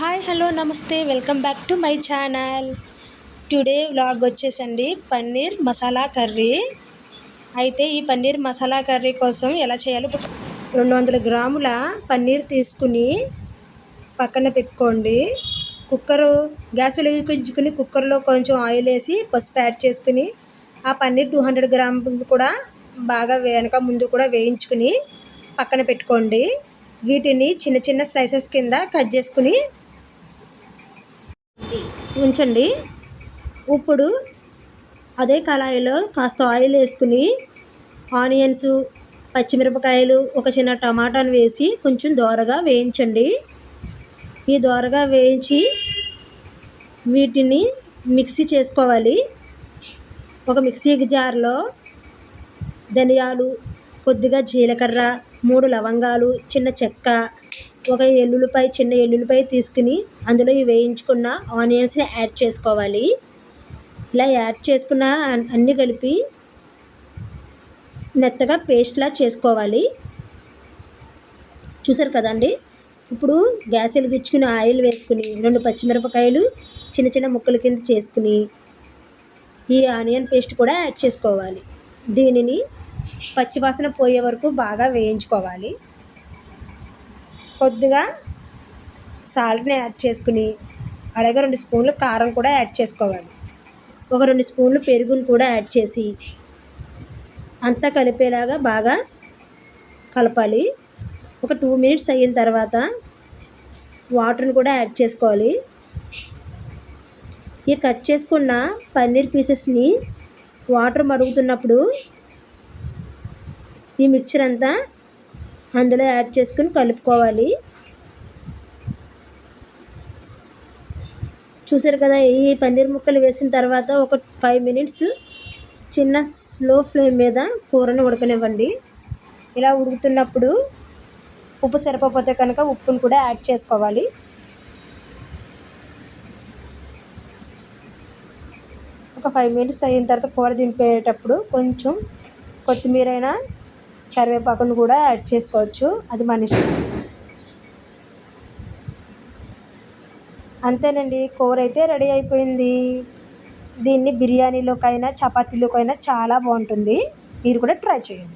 Hi hello నమస్తే welcome back to my channel. Today vlog వచ్చేసండి paneer masala curry. అయితే ఈ పన్నీర్ మసాలా కర్రీ కోసం ఎలా చేయాలో 200 గ్రాముల పన్నీర్ తీసుకుని పక్కన పెట్టుకోండి. గ్యాస్ వెలిగించుకుని కుక్కర్లో కొంచెం ఆయిల్ వేసి పసుపు యాడ్ చేసుకుని ఆ పన్నీర్ 200 గ్రాములు కూడా బాగా వెనక ముందు కూడా వేయించుకుని పక్కన పెట్టుకోండి. వీటిని చిన్న చిన్న స్లైసెస్ కింద కట్ చేసుకుని ఉంచండి. ఇప్పుడు అదే కళాయిలో కాస్త ఆయిల్ వేసుకుని ఆనియన్స్, పచ్చిమిరపకాయలు, ఒక చిన్న టమాటాను వేసి కొంచెం దోరగా వేయించండి. ఈ దోరగా వేయించి వీటిని మిక్సీ చేసుకోవాలి. ఒక మిక్సీ జార్లో ధనియాలు, కొద్దిగా జీలకర్ర, 3 లవంగాలు, చిన్న చెక్క, ఒక చిన్న ఎల్లుల్లిపాయ తీసుకుని అందులో ఈ వేయించుకున్న ఆనియన్స్ని యాడ్ చేసుకోవాలి. ఇలా యాడ్ చేసుకున్న అన్నీ కలిపి మెత్తగా పేస్ట్లా చేసుకోవాలి. చూసారు కదండి. ఇప్పుడు గ్యాస్ వెలిగించుకుని ఆయిల్ వేసుకుని 2 పచ్చిమిరపకాయలు చిన్న చిన్న ముక్కల కింద చేసుకుని ఈ ఆనియన్ పేస్ట్ కూడా యాడ్ చేసుకోవాలి. దీనిని పచ్చివాసన పోయే వరకు బాగా వేయించుకోవాలి. కొద్దిగా సాల్ట్ని యాడ్ చేసుకుని అలాగే 2 స్పూన్లు కారం కూడా యాడ్ చేసుకోవాలి. ఒక 2 స్పూన్లు పెరుగును కూడా యాడ్ చేసి అంతా కలిపేలాగా బాగా కలపాలి. ఒక 2 మినిట్స్ అయిన తర్వాత వాటర్ని కూడా యాడ్ చేసుకోవాలి. ఈ కట్ చేసుకున్న పన్నీర్ పీసెస్ని వాటర్ మరుగుతున్నప్పుడు ఈ మిక్చర్ అంతా అందులో యాడ్ చేసుకుని కలుపుకోవాలి. చూసారు కదా. ఈ పన్నీర్ ముక్కలు వేసిన తర్వాత ఒక 5 మినిట్స్ చిన్న స్లో ఫ్లేమ్ మీద కూరను ఉడకనివ్వండి. ఇలా ఉడుకుతున్నప్పుడు ఉప్పు సరిపోతే కనుక ఉప్పును కూడా యాడ్ చేసుకోవాలి. ఒక 5 మినిట్స్ అయిన తర్వాత కూర దింపేటప్పుడు కొంచెం కొత్తిమీర అయినా కరివేపాకును కూడా యాడ్ చేసుకోవచ్చు. అది మన ఇష్టం. అంతేనండి, కూర అయితే రెడీ అయిపోయింది. దీన్ని బిర్యానీలోకైనా చపాతీలోకైనా చాలా బాగుంటుంది. మీరు కూడా ట్రై చేయండి.